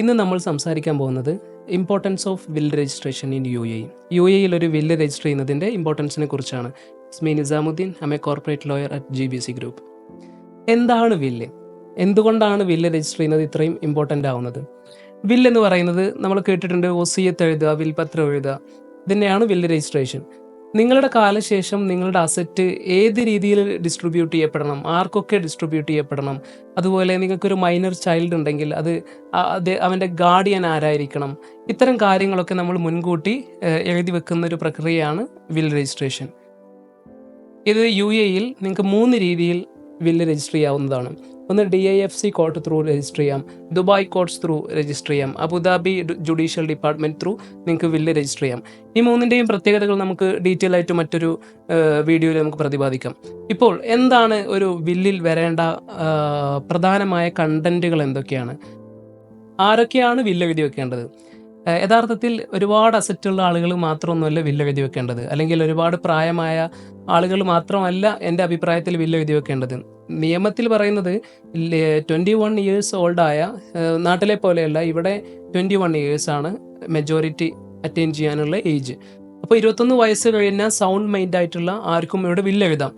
ഇന്ന് നമ്മൾ സംസാരിക്കാൻ പോകുന്നത് importance of will registration in U A. U എയിൽ ഒരു വില്ല് രജിസ്റ്റർ ചെയ്യുന്നതിൻ്റെ ഇമ്പോർട്ടൻസിനെ കുറിച്ചാണ്. സ്മി Nizamuddin, a corporate lawyer at GBC group. എന്താണ് വില്ല്? എന്തുകൊണ്ടാണ് വില്ല് രജിസ്റ്റർ ചെയ്യുന്നത് ഇത്രയും ഇമ്പോർട്ടൻ്റ് ആവുന്നത്? വില്ല് എന്ന് പറയുന്നത് നമ്മൾ കേട്ടിട്ടുണ്ട്, വസിയത്ത് എഴുതുക, വിൽപത്രം എഴുതുക, ഇതിനെയാണ് വില്ല് രജിസ്ട്രേഷൻ. നിങ്ങളുടെ കാലശേഷം നിങ്ങളുടെ അസറ്റ് ഏത് രീതിയിൽ ഡിസ്ട്രിബ്യൂട്ട് ചെയ്യപ്പെടണം, ആർക്കൊക്കെ ഡിസ്ട്രിബ്യൂട്ട് ചെയ്യപ്പെടണം, അതുപോലെ നിങ്ങൾക്കൊരു മൈനർ ചൈൽഡ് ഉണ്ടെങ്കിൽ അവൻ്റെ ഗാർഡിയൻ ആരായിരിക്കണം, ഇത്തരം കാര്യങ്ങളൊക്കെ നമ്മൾ മുൻകൂട്ടി എഴുതി വെക്കുന്ന ഒരു പ്രക്രിയയാണ് വിൽ രജിസ്ട്രേഷൻ. ഇത് UAE-യിൽ നിങ്ങൾക്ക് 3 രീതിയിൽ വില്ല് രജിസ്റ്റർ ചെയ്യാവുന്നതാണ്. ഒന്ന് DIFC കോർട്ട് ത്രൂ രജിസ്റ്റർ ചെയ്യാം, ദുബായ് കോർട്ട്സ് ത്രൂ രജിസ്റ്റർ ചെയ്യാം, അബുദാബി ജുഡീഷ്യൽ ഡിപ്പാർട്ട്മെൻറ്റ് ത്രൂ നിങ്ങൾക്ക് വില്ല് രജിസ്റ്റർ ചെയ്യാം. ഈ 3ൻ്റെയും പ്രത്യേകതകൾ നമുക്ക് ഡീറ്റെയിൽ ആയിട്ട് മറ്റൊരു വീഡിയോയിൽ നമുക്ക് പ്രതിപാദിക്കാം. ഇപ്പോൾ എന്താണ് ഒരു വില്ലിൽ വരേണ്ട പ്രധാനമായ കണ്ടൻറ്റുകൾ എന്തൊക്കെയാണ്, ആരൊക്കെയാണ് വില്ല് എഴുതി വെക്കേണ്ടത്? യഥാർത്ഥത്തിൽ ഒരുപാട് അസറ്റുള്ള ആളുകൾ മാത്രമൊന്നുമല്ല വില്ല് എഴുതി വെക്കേണ്ടത്, അല്ലെങ്കിൽ ഒരുപാട് പ്രായമായ ആളുകൾ മാത്രമല്ല എൻ്റെ അഭിപ്രായത്തിൽ വില്ല് എഴുതി വെക്കേണ്ടത്. നിയമത്തിൽ പറയുന്നത് 21 ഇയേഴ്സ് ഓൾഡായ, നാട്ടിലെ പോലെയല്ല, ഇവിടെ 21 ഇയേഴ്സാണ് മെജോറിറ്റി അറ്റൈൻ ചെയ്യാനുള്ള ഏജ്. അപ്പോൾ 21 വയസ്സ് കഴിഞ്ഞാൽ സൗണ്ട് മൈൻഡ് ആയിട്ടുള്ള ആർക്കും ഇവിടെ വില്ല് എഴുതാം.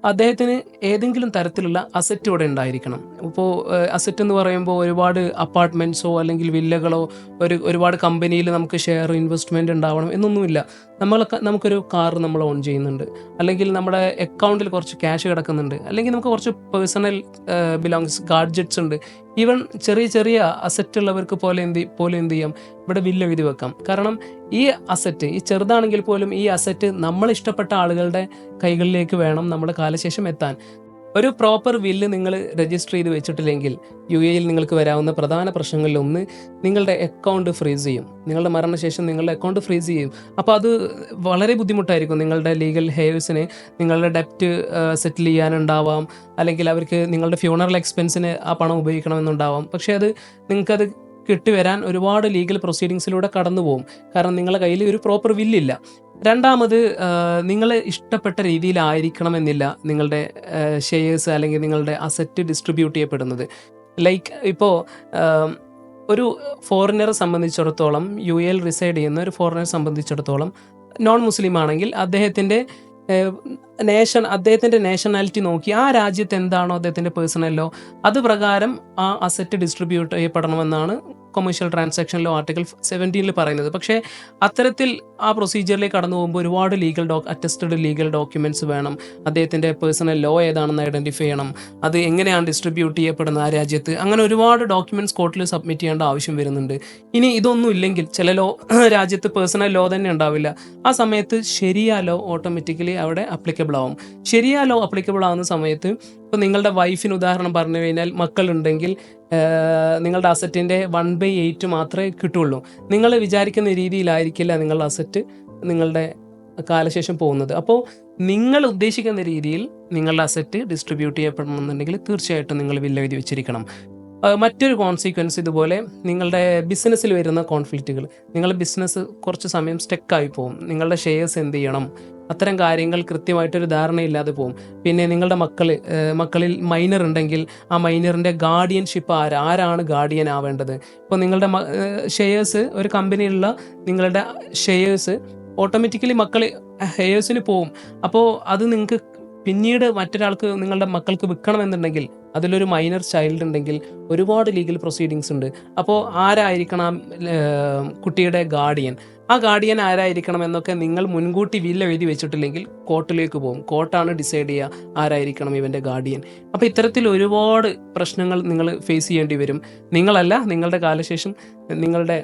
അദ്ദേഹത്തിന് ഏതെങ്കിലും തരത്തിലുള്ള അസറ്റ് ഇവിടെ ഉണ്ടായിരിക്കണം. ഇപ്പോൾ അസറ്റ് എന്ന് പറയുമ്പോൾ ഒരുപാട് അപ്പാർട്ട്മെൻറ്റ്സോ അല്ലെങ്കിൽ വില്ലകളോ ഒരുപാട് കമ്പനിയിൽ നമുക്ക് ഷെയർ ഇൻവെസ്റ്റ്മെൻറ്റ് ഉണ്ടാവണം എന്നൊന്നുമില്ല. നമുക്കൊരു കാർ നമ്മൾ ഓൺ ചെയ്യുന്നുണ്ട്, അല്ലെങ്കിൽ നമ്മുടെ അക്കൗണ്ടിൽ കുറച്ച് ക്യാഷ് കിടക്കുന്നുണ്ട്, അല്ലെങ്കിൽ നമുക്ക് കുറച്ച് പേഴ്സണൽ ബിലോങ്സ് ഗാഡ്ജറ്റ്സ് ഉണ്ട്. ഈവൻ ചെറിയ ചെറിയ അസറ്റ് ഉള്ളവർക്ക് പോലും എന്ത് ചെയ്യാം, ഇവിടെ വില്ല് എഴുതി വെക്കാം. കാരണം ഈ അസറ്റ്, ഈ ചെറുതാണെങ്കിൽ പോലും ഈ അസറ്റ് നമ്മൾ ഇഷ്ടപ്പെട്ട ആളുകളുടെ കൈകളിലേക്ക് വേണം നമ്മുടെ കാലശേഷം എത്താൻ. ഒരു പ്രോപ്പർ വില്ല് നിങ്ങൾ രജിസ്റ്റർ ചെയ്ത് വെച്ചിട്ടില്ലെങ്കിൽ UAE-യിൽ നിങ്ങൾക്ക് വരാവുന്ന പ്രധാന പ്രശ്നങ്ങളിലൊന്ന്, നിങ്ങളുടെ അക്കൗണ്ട് ഫ്രീസ് ചെയ്യും. നിങ്ങളുടെ മരണശേഷം നിങ്ങളുടെ അക്കൗണ്ട് ഫ്രീസ് ചെയ്യും. അപ്പോൾ അത് വളരെ ബുദ്ധിമുട്ടായിരിക്കും നിങ്ങളുടെ ലീഗൽ ഹെയർസിന്. നിങ്ങളുടെ ഡെപ്റ്റ് സെറ്റിൽ ചെയ്യാനുണ്ടാവാം, അല്ലെങ്കിൽ അവർക്ക് നിങ്ങളുടെ ഫ്യൂണറൽ എക്സ്പെൻസിന് ആ പണം ഉപയോഗിക്കണമെന്നുണ്ടാവാം. പക്ഷേ നിങ്ങൾക്കത് കിട്ടിവരാൻ ഒരുപാട് ലീഗൽ പ്രൊസീഡിങ്സിലൂടെ കടന്നു പോകും, കാരണം നിങ്ങളുടെ കയ്യിൽ ഒരു പ്രോപ്പർ വില്ലില്ല. രണ്ടാമത്, നിങ്ങൾ ഇഷ്ടപ്പെട്ട രീതിയിലായിരിക്കണമെന്നില്ല നിങ്ങളുടെ ഷെയർസ് അല്ലെങ്കിൽ നിങ്ങളുടെ അസറ്റ് ഡിസ്ട്രിബ്യൂട്ട് ചെയ്യപ്പെടുന്നത്. ലൈക്ക് ഇപ്പോൾ ഒരു ഫോറിനറെ സംബന്ധിച്ചിടത്തോളം, UAE-യിൽ റിസൈഡ് ചെയ്യുന്ന ഒരു ഫോറിനറെ സംബന്ധിച്ചിടത്തോളം, നോൺ മുസ്ലിം ആണെങ്കിൽ അദ്ദേഹത്തിൻ്റെ നാഷണാലിറ്റി നോക്കി ആ രാജ്യത്ത് എന്താണോ അദ്ദേഹത്തിൻ്റെ പേഴ്സണൽ ലോ, അത് പ്രകാരം ആ അസറ്റ് ഡിസ്ട്രിബ്യൂട്ട് ചെയ്യപ്പെടണമെന്നാണ് കൊമേഴ്ഷ്യൽ ട്രാൻസാക്ഷൻ ലോ ആർട്ടിക്കിൾ 17 പറയുന്നത്. പക്ഷേ അത്തരത്തിൽ ആ പ്രൊസീജിയറിലേക്ക് കടന്നു പോകുമ്പോൾ ഒരുപാട് അറ്റസ്റ്റഡ് ലീഗൽ ഡോക്യുമെൻറ്റ്സ് വേണം. അദ്ദേഹത്തിൻ്റെ പേഴ്സണൽ ലോ ഏതാണെന്ന് ഐഡൻറ്റിഫൈ ചെയ്യണം, അത് എങ്ങനെയാണ് ഡിസ്ട്രിബ്യൂട്ട് ചെയ്യപ്പെടുന്നത് ആ രാജ്യത്ത്, അങ്ങനെ ഒരുപാട് ഡോക്യുമെൻറ്റ്സ് കോർട്ടിൽ സബ്മിറ്റ് ചെയ്യേണ്ട ആവശ്യം വരുന്നുണ്ട്. ഇനി ഇതൊന്നും ഇല്ലെങ്കിൽ ചില രാജ്യത്ത് പേഴ്സണൽ ലോ തന്നെ ഉണ്ടാവില്ല. ആ സമയത്ത് ശരിയ ലോ ഓട്ടോമാറ്റിക്കലി അവിടെ അപ്ലിക്കബിൾ ആവും. ശരിയ ലോ അപ്ലിക്കബിൾ ആവുന്ന സമയത്ത്, ഇപ്പോൾ നിങ്ങളുടെ വൈഫിന് ഉദാഹരണം പറഞ്ഞു കഴിഞ്ഞാൽ മക്കളുണ്ടെങ്കിൽ നിങ്ങളുടെ അസറ്റിൻ്റെ 1/8 മാത്രമേ കിട്ടുള്ളൂ. നിങ്ങൾ വിചാരിക്കുന്ന രീതിയിലായിരിക്കില്ല നിങ്ങളുടെ അസറ്റ് നിങ്ങളുടെ കാലശേഷം പോകുന്നത്. അപ്പോൾ നിങ്ങൾ ഉദ്ദേശിക്കുന്ന രീതിയിൽ നിങ്ങളുടെ അസറ്റ് ഡിസ്ട്രിബ്യൂട്ട് ചെയ്യപ്പെടണമെന്നുണ്ടെങ്കിൽ തീർച്ചയായിട്ടും നിങ്ങൾ വില്ല് എഴുതി വെച്ചിരിക്കണം. മറ്റൊരു കോൺസിക്വൻസ് ഇതുപോലെ നിങ്ങളുടെ ബിസിനസ്സിൽ വരുന്ന കോൺഫ്ലിക്റ്റുകൾ, നിങ്ങളുടെ ബിസിനസ് കുറച്ച് സമയം സ്റ്റക്കായി പോകും. നിങ്ങളുടെ ഷെയർസ് എന്ത് ചെയ്യണം, അത്തരം കാര്യങ്ങൾ കൃത്യമായിട്ടൊരു ധാരണയില്ലാതെ പോകും. പിന്നെ നിങ്ങളുടെ മക്കളിൽ മൈനർ ഉണ്ടെങ്കിൽ ആ മൈനറിൻ്റെ ഗാർഡിയൻഷിപ്പ് ആരാണ് ഗാർഡിയൻ ആവേണ്ടത്? ഇപ്പോൾ നിങ്ങളുടെ ഷെയർസ്, ഒരു കമ്പനിയിലുള്ള നിങ്ങളുടെ ഷെയർസ് ഓട്ടോമാറ്റിക്കലി ഹെയർസിന് പോവും. അപ്പോൾ അത് നിങ്ങൾക്ക് പിന്നീട് മറ്റൊരാൾക്ക്, നിങ്ങളുടെ മക്കൾക്ക് വിൽക്കണമെന്നുണ്ടെങ്കിൽ, അതിലൊരു മൈനർ ചൈൽഡ് ഉണ്ടെങ്കിൽ ഒരുപാട് ലീഗൽ പ്രൊസീഡിങ്സ് ഉണ്ട്. അപ്പോൾ ആരായിരിക്കണം കുട്ടിയുടെ ഗാർഡിയൻ? ആ ഗാർഡിയൻ ആരായിരിക്കണം എന്നൊക്കെ നിങ്ങൾ മുൻകൂട്ടി വില്ല് എഴുതി വെച്ചിട്ടില്ലെങ്കിൽ കോർട്ടിലേക്ക് പോകും. കോർട്ടാണ് ഡിസൈഡ് ചെയ്യുക ആരായിരിക്കണം ഇവൻ്റെ ഗാർഡിയൻ. അപ്പോൾ ഇത്തരത്തിൽ ഒരുപാട് പ്രശ്നങ്ങൾ നിങ്ങൾ ഫേസ് ചെയ്യേണ്ടി വരും. നിങ്ങളല്ല, നിങ്ങളുടെ കാലശേഷം നിങ്ങളുടെ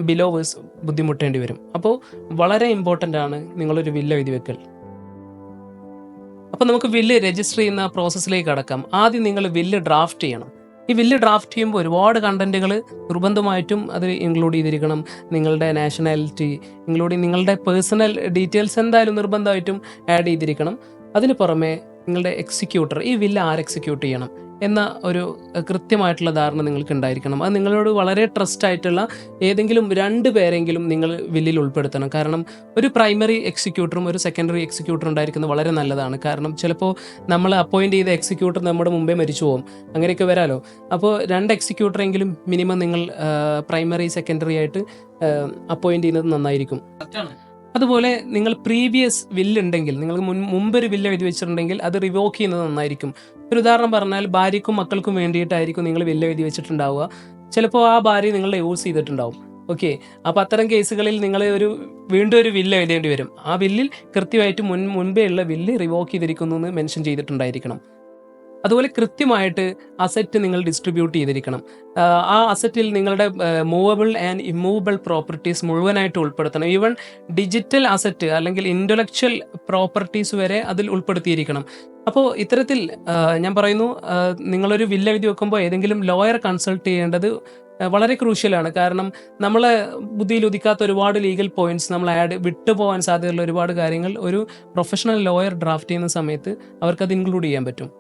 ബിലോവേഴ്സ് ബുദ്ധിമുട്ടേണ്ടി വരും. അപ്പോൾ വളരെ ഇമ്പോർട്ടൻ്റ് ആണ് നിങ്ങളൊരു വില്ല് എഴുതി വെക്കൽ. അപ്പോൾ നമുക്ക് വില്ല് രജിസ്റ്റർ ചെയ്യുന്ന പ്രോസസ്സിലേക്ക് കടക്കാം. ആദ്യം നിങ്ങൾ വില്ല് ഡ്രാഫ്റ്റ് ചെയ്യണം. ഈ വില്ല് ഡ്രാഫ്റ്റ് ചെയ്യുമ്പോൾ ഒരുപാട് കണ്ടൻറ്റുകൾ നിർബന്ധമായിട്ടും അത് ഇൻക്ലൂഡ് ചെയ്തിരിക്കണം. നിങ്ങളുടെ നാഷണാലിറ്റി, ഇൻക്ലൂഡിങ് നിങ്ങളുടെ പേഴ്സണൽ ഡീറ്റെയിൽസ് എന്തായാലും നിർബന്ധമായിട്ടും ആഡ് ചെയ്തിരിക്കണം. അതിന് പുറമെ നിങ്ങളുടെ എക്സിക്യൂട്ടർ, ഈ വില്ല് ആര് എക്സിക്യൂട്ട് ചെയ്യണം, എന്ന ഒരു കൃത്യമായിട്ടുള്ള ധാരണ നിങ്ങൾക്ക് ഉണ്ടായിരിക്കണം. അത് നിങ്ങളോട് വളരെ ട്രസ്റ്റ് ആയിട്ടുള്ള ഏതെങ്കിലും 2 പേരെങ്കിലും നിങ്ങൾ വില്ലിൽ ഉൾപ്പെടുത്തണം. കാരണം ഒരു പ്രൈമറി എക്സിക്യൂട്ടറും ഒരു സെക്കൻഡറി എക്സിക്യൂട്ടറും ഉണ്ടായിരിക്കുന്നത് വളരെ നല്ലതാണ്. കാരണം ചിലപ്പോൾ നമ്മൾ അപ്പോയിൻറ്റ് ചെയ്ത എക്സിക്യൂട്ടർ നമ്മുടെ മുമ്പേ മരിച്ചു പോകും, അങ്ങനെയൊക്കെ വരാമല്ലോ. അപ്പോൾ 2 എക്സിക്യൂട്ടറെങ്കിലും മിനിമം നിങ്ങൾ പ്രൈമറി സെക്കൻഡറി ആയിട്ട് അപ്പോയിൻറ്റ് ചെയ്യുന്നത് നന്നായിരിക്കും. അതുപോലെ നിങ്ങൾ പ്രീവിയസ് വില്ലുണ്ടെങ്കിൽ, നിങ്ങൾക്ക് മുമ്പൊരു വില്ല് എഴുതി വെച്ചിട്ടുണ്ടെങ്കിൽ അത് റിവോക്ക് ചെയ്യുന്നത് നന്നായിരിക്കും. ഒരു ഉദാഹരണം പറഞ്ഞാൽ ഭാര്യയ്ക്കും മക്കൾക്കും വേണ്ടിയിട്ടായിരിക്കും നിങ്ങൾ വില്ല് എഴുതി വെച്ചിട്ടുണ്ടാവുക. ചിലപ്പോൾ ആ ഭാര്യ നിങ്ങളെ യൂസ് ചെയ്തിട്ടുണ്ടാവും. ഓക്കെ, അപ്പോൾ അത്തരം കേസുകളിൽ നിങ്ങൾ വീണ്ടും ഒരു വില്ല് എഴുതേണ്ടി വരും. ആ വില്ലിൽ കൃത്യമായിട്ട് മുൻപേ ഉള്ള വില്ല് റിവോക്ക് ചെയ്തിരിക്കുന്നു എന്ന് മെൻഷൻ ചെയ്തിട്ടുണ്ടായിരിക്കണം. അതുപോലെ കൃത്യമായിട്ട് അസറ്റ് നിങ്ങൾ ഡിസ്ട്രിബ്യൂട്ട് ചെയ്തിരിക്കണം. ആ അസറ്റിൽ നിങ്ങളുടെ മൂവബിൾ ആൻഡ് ഇമ്മൂവബിൾ പ്രോപ്പർട്ടീസ് മുഴുവനായിട്ട് ഉൾപ്പെടുത്തണം. ഈവൻ ഡിജിറ്റൽ അസറ്റ് അല്ലെങ്കിൽ ഇൻ്റലക്ച്വൽ പ്രോപ്പർട്ടീസ് വരെ അതിൽ ഉൾപ്പെടുത്തിയിരിക്കണം. അപ്പോൾ ഇത്തരത്തിൽ ഞാൻ പറയുന്നു, നിങ്ങളൊരു വില്ല് എഴുതി വെക്കുമ്പോൾ ഏതെങ്കിലും ലോയർ കൺസൾട്ട് ചെയ്യേണ്ടത് വളരെ ക്രൂഷ്യലാണ്. കാരണം നമ്മളെ ബുദ്ധിയിൽ ഉദിക്കാത്ത ഒരുപാട് ലീഗൽ പോയിന്റ്സ് നമ്മൾ വിട്ടുപോകാൻ സാധ്യതയുള്ള ഒരുപാട് കാര്യങ്ങൾ ഒരു പ്രൊഫഷണൽ ലോയർ ഡ്രാഫ്റ്റ് ചെയ്യുന്ന സമയത്ത് അവർക്കത് ഇൻക്ലൂഡ് ചെയ്യാൻ പറ്റും.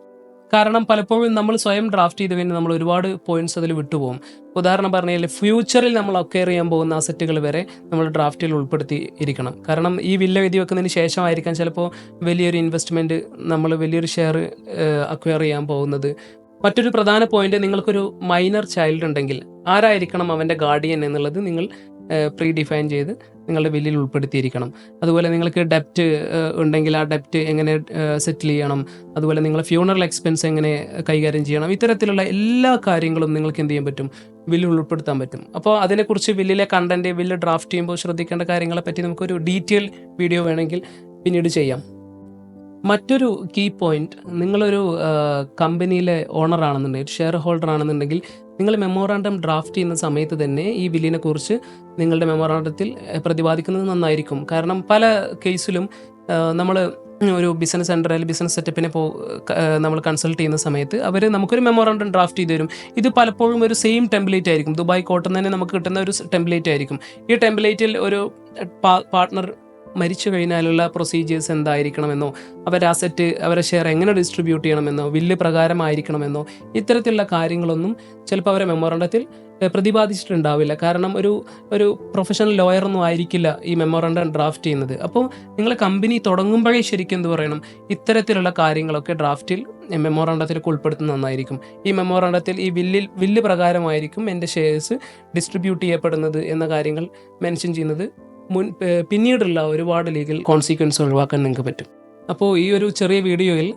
കാരണം പലപ്പോഴും നമ്മൾ സ്വയം ഡ്രാഫ്റ്റ് ചെയ്ത് കഴിഞ്ഞാൽ നമ്മൾ ഒരുപാട് പോയിന്റ്സ് അതിൽ വിട്ടുപോകും. ഉദാഹരണം പറഞ്ഞാൽ ഫ്യൂച്ചറിൽ നമ്മൾ അക്വയർ ചെയ്യാൻ പോകുന്ന അസറ്റുകൾ വരെ നമ്മൾ ഡ്രാഫ്റ്റിൽ ഉൾപ്പെടുത്തി ഇരിക്കണം. കാരണം ഈ വില്ല എഴുതി വെക്കുന്നതിന് ശേഷമായിരിക്കാം ചിലപ്പോൾ വലിയൊരു ഇൻവെസ്റ്റ്മെൻറ്റ്, നമ്മൾ വലിയൊരു ഷെയർ അക്വയർ ചെയ്യാൻ പോകുന്നത്. മറ്റൊരു പ്രധാന പോയിന്റ്, നിങ്ങൾക്കൊരു മൈനർ ചൈൽഡ് ഉണ്ടെങ്കിൽ ആരായിരിക്കണം അവൻ്റെ ഗാർഡിയൻ എന്നുള്ളത് നിങ്ങൾ പ്രീ ഡിഫൈൻ ചെയ്ത് നിങ്ങളുടെ വില്ലിൽ ഉൾപ്പെടുത്തിയിരിക്കണം. അതുപോലെ നിങ്ങൾക്ക് ഡെപ്റ്റ് ഉണ്ടെങ്കിൽ ആ ഡെപ്റ്റ് എങ്ങനെ സെറ്റിൽ ചെയ്യണം, അതുപോലെ നിങ്ങളെ ഫ്യൂണറൽ എക്സ്പെൻസ് എങ്ങനെ കൈകാര്യം ചെയ്യണം, ഇത്തരത്തിലുള്ള എല്ലാ കാര്യങ്ങളും നിങ്ങൾക്ക് എന്ത് ചെയ്യാൻ പറ്റും, വില്ലിൽ ഉൾപ്പെടുത്താൻ പറ്റും. അപ്പോൾ അതിനെക്കുറിച്ച് വില്ലിലെ കണ്ടന്റ്, വില്ല് ഡ്രാഫ്റ്റ് ചെയ്യുമ്പോൾ ശ്രദ്ധിക്കേണ്ട കാര്യങ്ങളെ പറ്റി നമുക്കൊരു ഡീറ്റെയിൽ വീഡിയോ വേണമെങ്കിൽ പിന്നീട് ചെയ്യാം. മറ്റൊരു കീ പോയിന്റ്, നിങ്ങളൊരു കമ്പനിയിലെ ഓണർ ആണെന്നുണ്ടെങ്കിൽ, ഷെയർ ഹോൾഡർ ആണെന്നുണ്ടെങ്കിൽ, നിങ്ങൾ മെമ്മോറാണ്ടം ഡ്രാഫ്റ്റ് ചെയ്യുന്ന സമയത്ത് തന്നെ ഈ ബില്ലിനെ കുറിച്ച് നിങ്ങളുടെ മെമ്മോറാണ്ടത്തിൽ പ്രതിപാദിക്കുന്നത് നന്നായിരിക്കും. കാരണം പല കേസിലും നമ്മൾ ഒരു ബിസിനസ് സെൻറ്റർ അല്ലെങ്കിൽ ബിസിനസ് സെറ്റപ്പിനെ നമ്മൾ കൺസൾട്ട് ചെയ്യുന്ന സമയത്ത് അവർ നമുക്കൊരു മെമ്മോറാണ്ടം ഡ്രാഫ്റ്റ് ചെയ്ത് തരും. ഇത് പലപ്പോഴും ഒരു സെയിം ടെംപ്ലേറ്റ് ആയിരിക്കും. ദുബായ് കോട്ടൺ തന്നെ നമുക്ക് കിട്ടുന്ന ഒരു ടെംപ്ലേറ്റ് ആയിരിക്കും. ഈ ടെംപ്ലേറ്റിൽ ഒരു പാർട്ട്ണർ മരിച്ചു കഴിഞ്ഞാലുള്ള പ്രൊസീജിയേഴ്സ് എന്തായിരിക്കണമെന്നോ, അവരുടെ അസറ്റ്, അവരുടെ ഷെയർ എങ്ങനെ ഡിസ്ട്രിബ്യൂട്ട് ചെയ്യണമെന്നോ, വില്ല് പ്രകാരമായിരിക്കണമെന്നോ, ഇത്തരത്തിലുള്ള കാര്യങ്ങളൊന്നും ചിലപ്പോൾ അവരെ മെമ്മോറാണ്ടത്തിൽ പ്രതിപാദിച്ചിട്ടുണ്ടാവില്ല. കാരണം ഒരു പ്രൊഫഷണൽ ലോയറൊന്നും ആയിരിക്കില്ല ഈ മെമ്മോറാണ്ടം ഡ്രാഫ്റ്റ് ചെയ്യുന്നത്. അപ്പോൾ നിങ്ങൾ കമ്പനി തുടങ്ങുമ്പോഴേ ശരിക്കും എന്ത് പറയണം, ഇത്തരത്തിലുള്ള കാര്യങ്ങളൊക്കെ ഡ്രാഫ്റ്റിൽ മെമ്മോറാണ്ടത്തിലൊക്കെ ഉൾപ്പെടുത്തുന്നത് നന്നായിരിക്കും. ഈ മെമ്മോറാണ്ടത്തിൽ ഈ വില്ല് പ്രകാരമായിരിക്കും എൻ്റെ ഷെയർസ് ഡിസ്ട്രിബ്യൂട്ട് ചെയ്യപ്പെടുന്നത് എന്ന കാര്യങ്ങൾ മെൻഷൻ ചെയ്യുന്നത് പിന്നീടുള്ള ഒരുപാട് ലീഗൽ കോൺസിക്വൻസ് ഒഴിവാക്കാൻ നിങ്ങൾക്ക് പറ്റും. അപ്പോൾ ഈ ഒരു ചെറിയ വീഡിയോയിൽ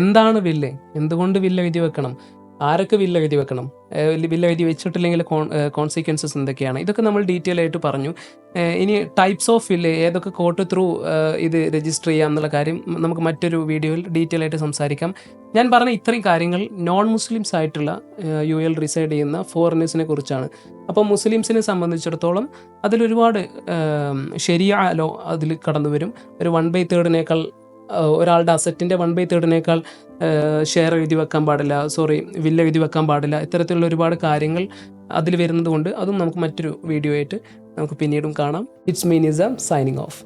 എന്താണ് വില്ല്, എന്തുകൊണ്ട് വില്ല് എഴുതി വെക്കണം, ആരൊക്കെ വില്ല് എഴുതി വെക്കണം, വില്ല് എഴുതി വെച്ചിട്ടില്ലെങ്കിൽ കോൺസിക്വൻസസ് എന്തൊക്കെയാണ്, ഇതൊക്കെ നമ്മൾ ഡീറ്റെയിൽ ആയിട്ട് പറഞ്ഞു. ഇനി ടൈപ്സ് ഓഫ് വില്ല്, ഏതൊക്കെ കോർട്ട് ത്രൂ ഇത് രജിസ്റ്റർ ചെയ്യാം എന്നുള്ള കാര്യം നമുക്ക് മറ്റൊരു വീഡിയോയിൽ ഡീറ്റെയിൽ ആയിട്ട് സംസാരിക്കാം. ഞാൻ പറഞ്ഞ ഇത്രയും കാര്യങ്ങൾ നോൺ മുസ്ലിംസ് ആയിട്ടുള്ള UAE റിസൈഡ് ചെയ്യുന്ന ഫോറിനേഴ്സിനെ കുറിച്ചാണ്. അപ്പോൾ മുസ്ലിംസിനെ സംബന്ധിച്ചിടത്തോളം അതിലൊരുപാട് ശരിയ ലോ അതിൽ കടന്നു വരും. ഒരു 1/3 ഒരാളുടെ അസറ്റിൻ്റെ 1/3 ഷെയർ എഴുതി വെക്കാൻ പാടില്ല, വില്ല് എഴുതി വെക്കാൻ പാടില്ല. ഇത്തരത്തിലുള്ള ഒരുപാട് കാര്യങ്ങൾ അതിൽ വരുന്നത് കൊണ്ട് അതും നമുക്ക് മറ്റൊരു വീഡിയോ ആയിട്ട് നമുക്ക് പിന്നീടും കാണാം. It's me Nizam signing off.